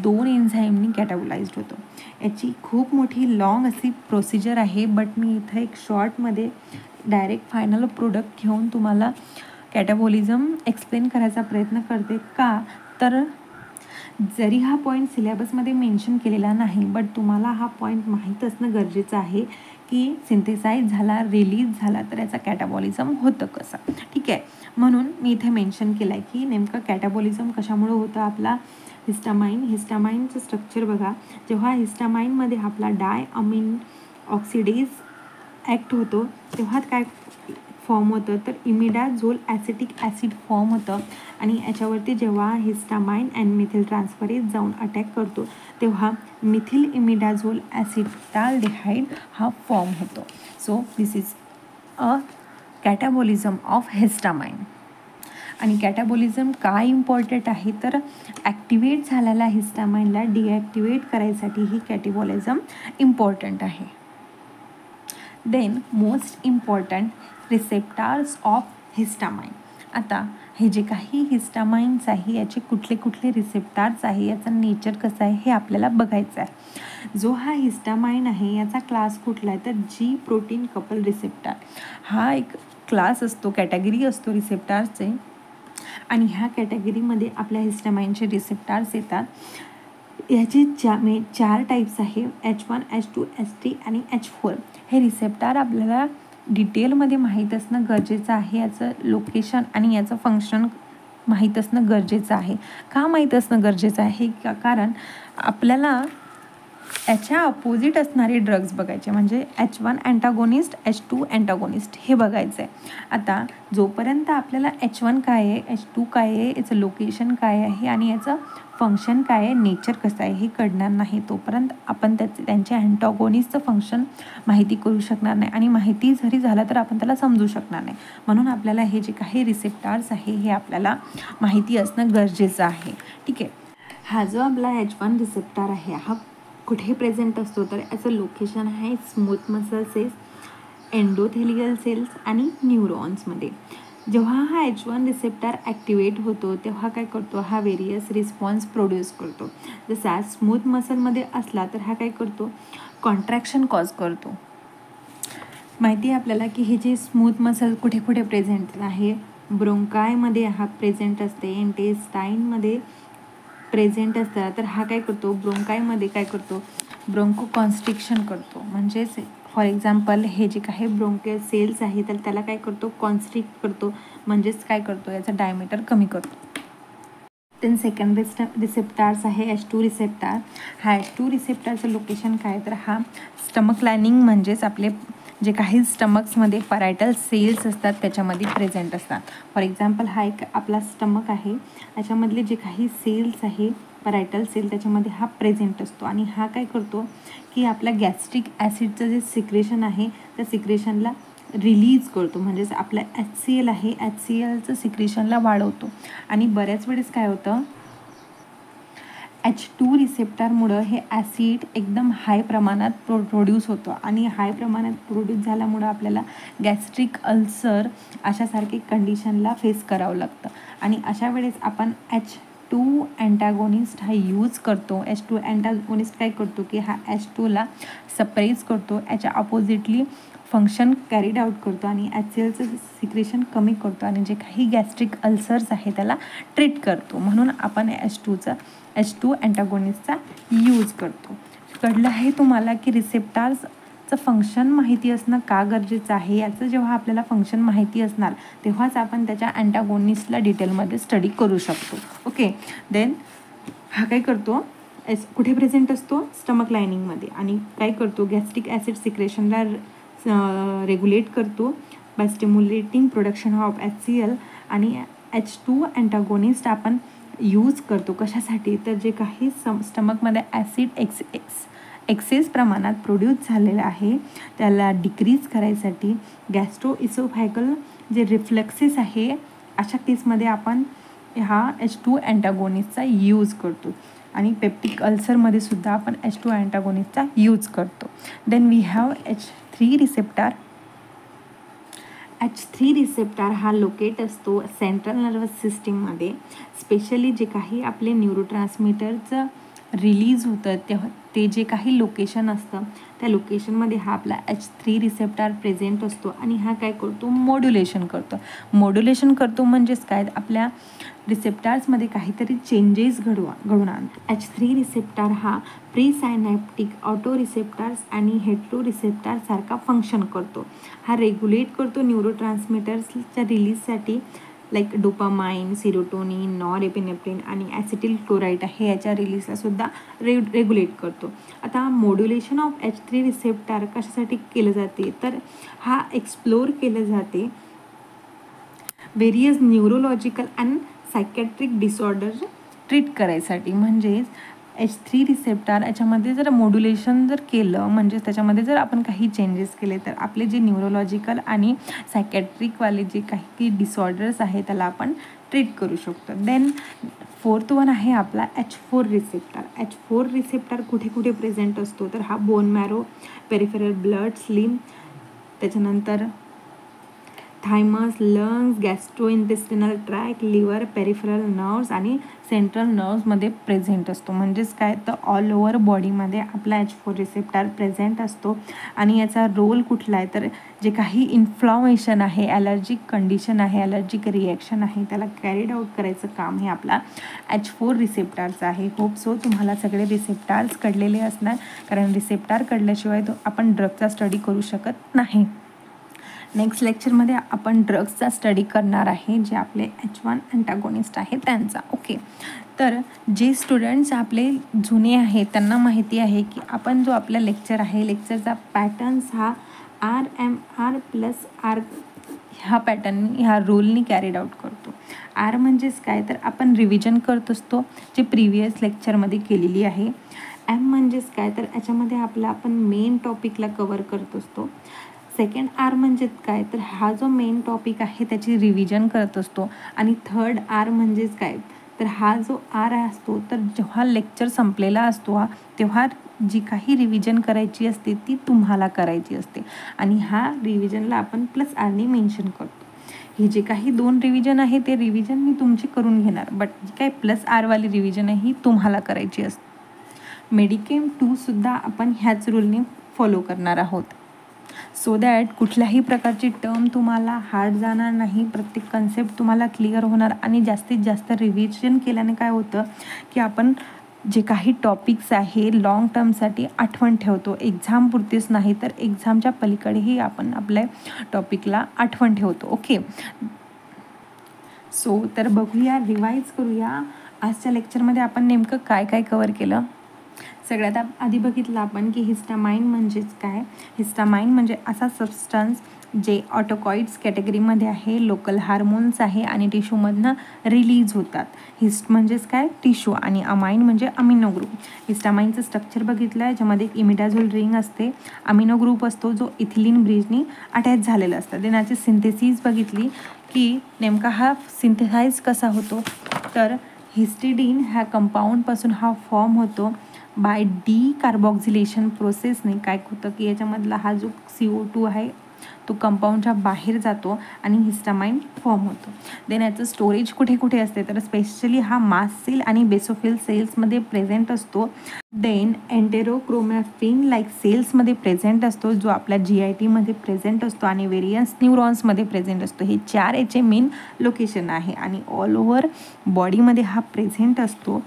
2 एन्झाईमनी कॅटाबोलाइज्ड होतो. याची खूप मोठी लॉंग अशी प्रोसिजर आहे, बट मी इथं एक शॉर्टमध्ये डायरेक्ट फायनल प्रोडक्ट घेऊन तुम्हाला कॅटाबॉलिझम एक्सप्लेन करायचा प्रयत्न करते. का तर जरी हा पॉईंट सिलेबसमध्ये मेन्शन केलेला नाही, बट तुम्हाला हा पॉईंट माहीत असणं गरजेचं आहे की सिंथेसाइज झाला, रिलीज झाला तर याचा कॅटाबॉलिझम होतं कसं. ठीक आहे, म्हणून मी इथे मेन्शन केलं आहे की नेमकं कॅटाबॉलिझम कशामुळं होतं. आपला हिस्टामाइनचं स्ट्रक्चर बघा, जेव्हा हिस्टामाइनमध्ये आपला डायअमाइन ऑक्सिडेज ॲक्ट होतो तेव्हा काय फॉर्म होतं तर इमिडाझोल ॲसिटिक ॲसिड फॉर्म होतं आणि याच्यावरती जेव्हा हिस्टामाइन अँड मिथिल ट्रान्सफरेज जाऊन अटॅक करतो तेव्हा मिथिल इमिडाझोल ॲसिटाल्डिहाइड हा फॉर्म होतो. So this is a catabolism of histamine. आणि कॅटाबॉलिझम काय इम्पॉर्टंट आहे तर ॲक्टिवेट झालेल्या हिस्टामाइनला डिॲक्टिवेट करायसाठी ही कॅटाबॉलिझम इम्पॉर्टंट आहे. Then most important receptors of histamine. आता हे जे काही हिस्टामाइन्स आहे याचे कुठले रिसेप्टार्स आहे, याचं नेचर कसं आहे हे आपल्याला बघायचं आहे. जो हा हिस्टामाइन आहे याचा क्लास कुठला आहे तर जी प्रोटीन कपल रिसेप्टार हा एक क्लास असतो, कॅटेगरी असतो रिसेप्टारचे आणि ह्या कॅटेगरीमध्ये आपल्या हिस्टामाइनचे रिसेप्टार्स येतात. याचे 4 टाईप्स आहे, H1, H2, H3 आणि H4. हे रिसेप्टार आपल्याला डिटेलमध्ये माहीत असणं गरजेचं आहे, याचं लोकेशन आणि याचं फंक्शन माहीत असणं गरजेचं आहे. का माहीत असणं गरजेचं आहे? कारण आपल्याला याच्या अपोजिट असणारे ड्रग्ज बघायचे, म्हणजे H1 अँटागोनिस्ट, H2 अँटागोनिस्ट हे बघायचं आहे. आता जोपर्यंत आपल्याला H1 काय आहे, H2 काय आहे, याचं लोकेशन काय आहे आणि याचं फंक्शन काय आहे, नेचर कसं आहे हे कळणार नाही, तोपर्यंत आपण त्यांच्या अँटागोनिस्टचं फंक्शन माहिती करू शकणार नाही आणि माहिती जरी झालं तर आपण त्याला समजू शकणार नाही. म्हणून आपल्याला हे जे काही रिसेप्टार्स आहे हे आपल्याला माहिती असणं गरजेचं आहे. ठीक आहे. हा जो आपला H1 रिसेप्टार आहे हा कुठे प्रेझेंट असतो, तर याचं लोकेशन आहे smooth muscle cells, endothelial cells आणि न्यूरॉन्समध्ये. जेव्हा हा H1 रिसेप्टार ॲक्टिवेट होतो तेव्हा काय करतो, हा व्हेरियस रिस्पॉन्स प्रोड्यूस करतो. जसा स्मूथ मसलमध्ये असला तर हा काय करतो, कॉन्ट्रॅक्शन कॉज करतो. माहिती आहे आपल्याला की हे जे स्मूथ मसल कुठे कुठे प्रेझेंट आहे, ब्रोंकायमध्ये हा प्रेझेंट असते, इंटेस्टाईनमध्ये प्रेझेंट असतात. तर हा काय करतो, ब्रोंकायमध्ये काय करतो, ब्रोंको कॉन्स्ट्रिक्शन करतो. म्हणजेच फॉर एक्झाम्पल हे जे काही ब्रोंकियल सेल्स आहे तर त्याला काय करतो, कॉन्स्ट्रिक्ट करतो, म्हणजेच काय करतो, याचा डायमीटर कमी करतो. देन सेकंड रिसेप्टार्स आहे H2 रिसेप्टार. हा H2 रिसेप्टारचं लोकेशन काय, तर हा स्टमक लायनिंग म्हणजेच आपले जे काही स्टमक्समध्ये परायटल सेल्स असतात त्याच्यामध्ये प्रेझेंट असतात. फॉर एक्झाम्पल हा एक आपला स्टमक आहे, त्याच्यामधले जे काही सेल्स आहे परायटल सेल त्याच्यामध्ये हा प्रेझेंट असतो आणि हा काय करतो की आपल्या गॅस्ट्रिक ॲसिडचं जे सिक्रेशन आहे त्या सिक्रेशनला रिलीज करतो, म्हणजेच आपला HCl आहे HClचं सिक्रेशनला वाढवतो. आणि बऱ्याच वेळेस काय होतं, H2 रिसेप्टारमुळं हे ॲसिड एकदम हाय प्रमाणात प्रोड्यूस होतं आणि हाय प्रमाणात प्रोड्यूस झाल्यामुळं आपल्याला गॅस्ट्रिक अल्सर अशासारखे कंडिशनला फेस करावं लागतं. आणि अशा वेळेस आपण H2 अँटागोनिस्ट हा यूज करतो. H2 अँटागोनिस्ट काय करतो की हा H2ला सप्रेस करतो, याच्या अपोजिटली फंक्शन कॅरीड आउट करतो आणि HClचं सिक्रेशन कमी करतो आणि जे काही गॅस्ट्रिक अल्सर्स आहे त्याला ट्रीट करतो. म्हणून आपण H2 अँटागोनिस्टचा यूज करतो. कळलं आहे तुम्हाला की रिसेप्टार्सचं फंक्शन माहिती असणं का गरजेचं आहे. याचं जेव्हा आपल्याला फंक्शन माहिती असणार तेव्हाच आपण त्याच्या अँटागोनिस्टला डिटेलमध्ये स्टडी करू शकतो. ओके. देन हा काय करतो, कुठे प्रेझेंट असतो, स्टमक लायनिंगमध्ये, आणि काय करतो, गॅस्ट्रिक ॲसिड सिक्रेशनला रेग्युलेट करतो by stimulating production of HCl. आणि H2 अँटागोनिस्ट आपण यूज करतो कशासाठी, तर जे काही स्टमकमध्ये ॲसिड एक्सेस प्रमाणात प्रोड्यूस झालेलं आहे त्याला डिक्रीज करायसाठी, गॅस्ट्रो इसोफॅगल जे रिफ्लेक्सेस आहे अशा केसमध्ये आपण हा H2 अँटागोनिस्टचा यूज करतो. आणि पेप्टिक अल्सरमध्ये सुद्धा आपण H2 अँटागोनिस्टचा यूज करतो. Then we have H3 receptor. H3 receptor हा लोकेट असतो सेंट्रल नर्वस सिस्टीममध्ये. स्पेशली जे काही आपले न्यूरोट्रान्समीटरचं रिलीज होतं तेव्हा ते जे काही लोकेशन असतं त्या लोकेशनमध्ये हा आपला H3 रिसेप्टार प्रेझेंट असतो आणि हा काय करतो, मॉड्युलेशन करतो म्हणजेच काय, आपल्या रिसेप्टार्समध्ये काहीतरी चेंजेस घडून आणतो. H3 रिसेप्टार हा प्री सायनॅप्टिक ऑटो रिसेप्टार्स आणि हेट्रो रिसेप्टार सारखा फंक्शन करतो. हा रेग्युलेट करतो न्यूरोट्रान्समीटर्सच्या रिलीजसाठी, लाईक डोपामाइन, सिरोटोनिन, नॉरएपिनेफ्रिन आणि ॲसिटिल क्लोराईड आहे याच्या रिलीजला सुद्धा रेग्युलेट करतो. आता मॉड्युलेशन ऑफ H3 रिसेप्टार कशासाठी केलं जाते, तर हा एक्सप्लोर केलं जाते various neurological and psychiatric disorder treat करायसाठी. म्हणजेच H3 रिसेप्टार याच्यामध्ये जर मॉड्युलेशन जर केलं, म्हणजेच त्याच्यामध्ये जर आपण काही चेंजेस केले तर आपले जे न्यूरोलॉजिकल आणि सायकॅट्रिकवाले जे काही डिसऑर्डर्स आहे त्याला आपण ट्रीट करू शकतो. देन फोर्थ वन आहे आपला H4 रिसेप्टार. H4 रिसेप्टार कुठे कुठे प्रेझेंट असतो, तर हा bone marrow, peripheral blood, slim, त्याच्यानंतर thymus, lungs, gastrointestinal tract, liver, peripheral nerves आणि सेंट्रल नर्व्समध्ये प्रेझेंट असतो. म्हणजेच काय, तर ऑल ओव्हर बॉडीमध्ये आपला H4 रिसेप्टार प्रेझेंट असतो. आणि याचा रोल कुठला आहे, तर जे काही इन्फ्लॉमेशन आहे, ॲलर्जिक कंडिशन आहे, ॲलर्जिक रिॲक्शन आहे त्याला कॅरीड आउट करायचं काम हे आपला H4 रिसेप्टारचं आहे. होप सो तुम्हाला सगळे रिसेप्टार्स कळलेले असणार, कारण रिसेप्टार कळल्याशिवाय आपण ड्रगचा स्टडी करू शकत नाही. नेक्स्ट लेक्चरमध्ये आपण ड्रग्सचा स्टडी करणार आहे, जे आपले H1 अँटागोनिस्ट आहे त्यांचा. ओके, तर जे स्टुडंट्स आपले जुने आहेत त्यांना माहिती आहे की आपण जो आपला लेक्चर आहे, लेक्चरचा पॅटर्न्स हा RMR+R ह्या पॅटर्ननी, ह्या रूलनी कॅरीड आउट करतो. आर म्हणजेच काय, तर आपण रिव्हिजन करत असतो जे प्रिव्हियस लेक्चरमध्ये केलेली आहे. एम म्हणजेच काय, तर याच्यामध्ये आपण मेन टॉपिकला कवर करत असतो. सेकंड आर म्हणजेच काय, तर हा जो मेन टॉपिक आहे त्याची रिव्हिजन करत असतो. आणि थर्ड आर म्हणजेच काय, तर हा जो आर असतो, तर जेव्हा लेक्चर संपलेला असतो तेव्हा जी काही रिव्हिजन करायची असते ती तुम्हाला करायची असते. आणि हा रिव्हिजनला आपण +R मेन्शन करतो. हे जे काही 2 रिव्हिजन आहे ते रिव्हिजन मी तुमची करून घेणार, बट जी काही +R रिव्हिजन आहे ही तुम्हाला करायची असते. मेडिकेम 2 सुद्धा आपण ह्याच रूलने फॉलो करणार आहोत, सो दॅट कुठल्याही प्रकारची टर्म तुम्हाला हार्ड जाणार नाही, प्रत्येक कन्सेप्ट तुम्हाला क्लिअर होणार. आणि जास्तीत जास्त रिव्हिजन केल्याने काय होतं की आपण जे काही टॉपिक्स आहे लॉंग टर्मसाठी आठवण ठेवतो. एक्झामपुरतीच नाही तर एक्झामच्या पलीकडेही आपण आपल्या टॉपिकला आठवण ठेवतो. ओके, सो तर बघूया, रिवाईज करूया आजच्या लेक्चरमध्ये आपण नेमकं काय काय कवर केलं. सगळ्यात आधी बघितलं आपण की हिस्टामाइन म्हणजेच काय. हिस्टामाइन म्हणजे असा सबस्टन्स जे ऑटोकॉइड्स कॅटेगरीमध्ये आहे, लोकल हार्मोन्स आहे आणि टिश्यूमधनं रिलीज होतात. हिस्ट म्हणजेच काय, टिश्यू, आणि अमाइन म्हणजे अमिनो ग्रुप. हिस्टामाइनचं स्ट्रक्चर बघितलं आहे, ज्यामध्ये एक इमिडाझोल रिंग असते, अमिनो ग्रुप असतो जो इथिलीन ब्रिजनी अटॅच झालेला असतं. देन याची सिंथेसिस बघितली की नेमका हा सिंथेसाइज कसा होतो, तर हिस्टिडीन ह्या कंपाऊंडपासून हा फॉर्म होतो बाय कार्बॉक्झिलेशन प्रोसेसने. काय होतं की याच्यामधला हा जो CO2 आहे तो कंपाऊंडच्या बाहेर जातो आणि हिस्टामाइन फॉर्म होतो. देन याचं स्टोरेज कुठे कुठे असते, तर स्पेशली हा मास्ट सेल आणि बेसोफिल सेल्समध्ये प्रेझेंट असतो. देन एंटेरोक्रोमॅफिन लाईक सेल्समध्ये प्रेझेंट असतो, जो आपल्या GITमध्ये प्रेझेंट असतो आणि वेरियन्स न्यूरॉन्समध्ये प्रेझेंट असतो. हे 4 याचे मेन लोकेशन आहे आणि ऑल ओव्हर बॉडीमध्ये हा प्रेझेंट असतो.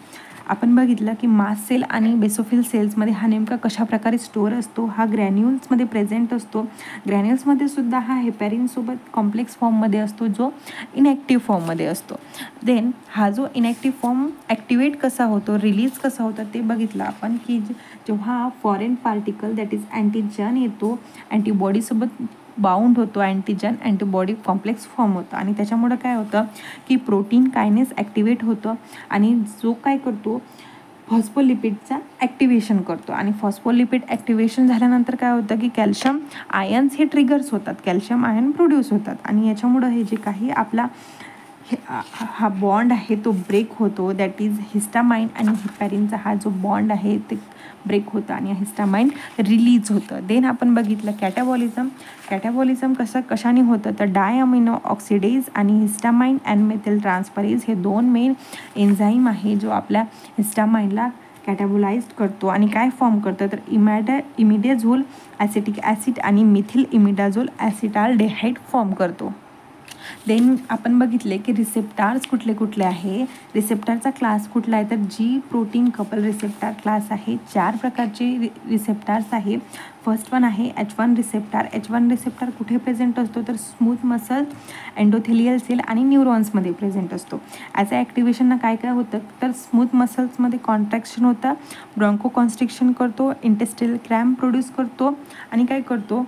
आपण बघितलं की मास्ट सेल आणि बेसोफिल सेल्समध्ये हा नेमका कशा प्रकारे स्टोअर असतो. हा ग्रॅन्युल्समध्ये प्रेझेंट असतो. ग्रॅन्युल्समध्ये सुद्धा हा हेपॅरिनसोबत कॉम्प्लेक्स फॉर्ममध्ये असतो, जो इनॅक्टिव्ह फॉर्ममध्ये असतो. देन हा जो इनॅक्टिव्ह फॉर्म ॲक्टिवेट कसा होतो, रिलीज कसा होता ते बघितलं आपण की जेव्हा foreign particle that is antigen येतो, अँटीबॉडीसोबत बाउंड होतो, अँटीबॉडी कॉम्प्लेक्स फॉर्म होतं आणि त्याच्यामुळं काय होतं की प्रोटीन कायनेस ॲक्टिवेट होतं आणि जो काय करतो फॉस्फोलिपिडचा ॲक्टिवेशन करतो. आणि फॉस्फोलिपिड ॲक्टिवेशन झाल्यानंतर काय होतं की कॅल्शियम आयन्स हे ट्रिगर्स होतात, कॅल्शियम आयन प्रोड्यूस होतात आणि याच्यामुळं हे जे काही आपला हा बॉन्ड आहे तो ब्रेक होतो. दॅट इज हिस्टामाइन आणि हेपॅरिनचा हा जो बॉन्ड आहे ते ब्रेक होतं आणि हिस्टामाइन रिलीज होतं. देन आपण बघितलं कॅटाबॉलिझम कशाने होतं, तर डायअमिनो ऑक्सिडेज आणि हिस्टामाइन अँड मेथिल ट्रान्सफरेज हे 2 मेन एन्झाईम आहे जो आपल्या हिस्टामाइनला कॅटाबोलाइज्ड करतो आणि काय फॉर्म करतं, तर इमिडाझोल ॲसिटिक ॲसिड आणि मिथिल इमिडाझोल ॲसिटाल्डेहाइड फॉर्म करतो. देन आपण बघितले की रिसेप्टार्स कुठले कुठले आहे. रिसेप्टारचा क्लास कुठला आहे, तर G protein coupled receptor class आहे. 4 प्रकारचे रिसेप्टार्स आहे. फर्स्ट वन आहे H1 रिसेप्टार. H1 रिसेप्टार कुठे प्रेझेंट असतो, तर स्मूथ मसल, एंडोथेलियल सेल आणि न्यूरॉन्समध्ये प्रेझेंट असतो. ॲज अ ॲक्टिवेशननं काय काय होतं, तर स्मूथ मसल्समध्ये कॉन्ट्रॅक्शन होतं, ब्रॉन्को कॉन्स्ट्रिक्शन करतो, इंटेस्टिनल क्रॅम्प प्रोड्यूस करतो आणि काय करतो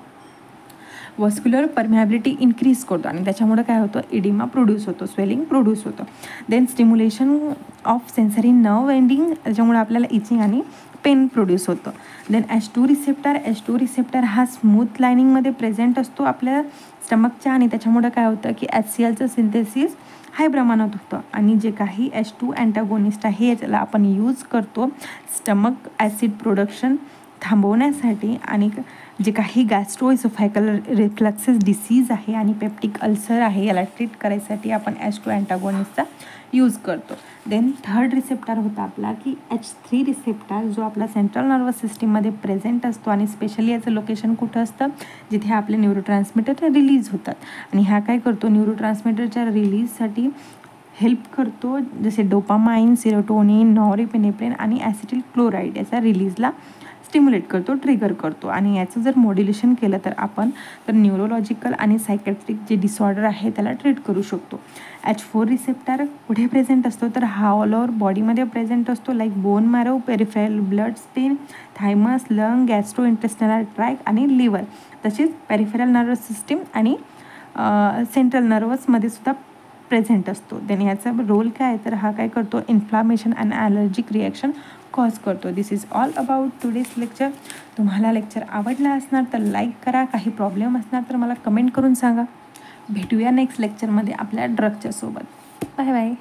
वस्क्युलर परमॅबिलिटी इन्क्रीज करतो आणि त्याच्यामुळे काय होतं इडिमा प्रोड्यूस होतो, स्वेलिंग प्रोड्यूस होतं. Then stimulation of sensory nerve ending, त्याच्यामुळे आपल्याला इचिंग आणि पेन प्रोड्यूस होतं. देन H2 रिसेप्टर हा स्मूथ लायनिंगमध्ये प्रेझेंट असतो आपल्या स्टमकच्या आणि त्याच्यामुळे काय होतं की HClचं सिंथेसिस हाय प्रमाणात होतं आणि जे काही H2 अँटागोनिस्ट आहे याला आपण यूज करतो स्टमक ॲसिड प्रोडक्शन थांबवण्यासाठी आणि जे काही गॅस्ट्रोइसोफॅगल रिफ्लक्सेस डिसीज आहे आणि पेप्टिक अल्सर आहे याला ट्रीट करायसाठी आपण H2 अँटागोनिस्टचा यूज करतो. देन थर्ड रिसेप्टार होता आपला की H3 रिसेप्टार, जो आपला सेंट्रल नर्वस सिस्टीममध्ये प्रेझेंट असतो आणि स्पेशली याचं लोकेशन कुठं असतं, जिथे आपले न्यूरोट्रान्समीटर रिलीज होतात आणि हा काय करतो न्यूरोट्रान्समीटरच्या रिलीजसाठी हेल्प करतो, जसे डोपामाइन, सेरोटोनिन, नॉरएपिनेफ्रिन आणि ॲसिटिल क्लोराईड याचा रिलीजला स्टिम्युलेट करतो, ट्रिगर करतो. आणि याचं जर मॉड्युलेशन केलं तर आपण तर न्यूरोलॉजिकल आणि सायकॅट्रिक जे डिसऑर्डर आहे त्याला ट्रीट करू शकतो. H4 रिसेप्टर कुठे प्रेझेंट असतो तर हा ऑल ओव्हर बॉडीमध्ये प्रेझेंट असतो, like bone marrow, peripheral blood stain, thymus, lung, gastro intestinal tract आणि लिव्हर. तसेच पेरिफेरल नर्वस सिस्टीम आणि सेंट्रल नर्वसमध्ये सुद्धा प्रेझेंट असतो. देन ह्याचा रोल काय आहे तर हा काय करतो, inflammation and allergic reaction cause करतो. This is all about today's lecture. तुम्हाला लेक्चर आवडला असणार तर लाईक करा, काही प्रॉब्लेम असणार तर मला कमेंट करून सांगा. भेटूया नेक्स्ट लेक्चरमध्ये आपल्या ड्रगच्या सोबत. Bye bye.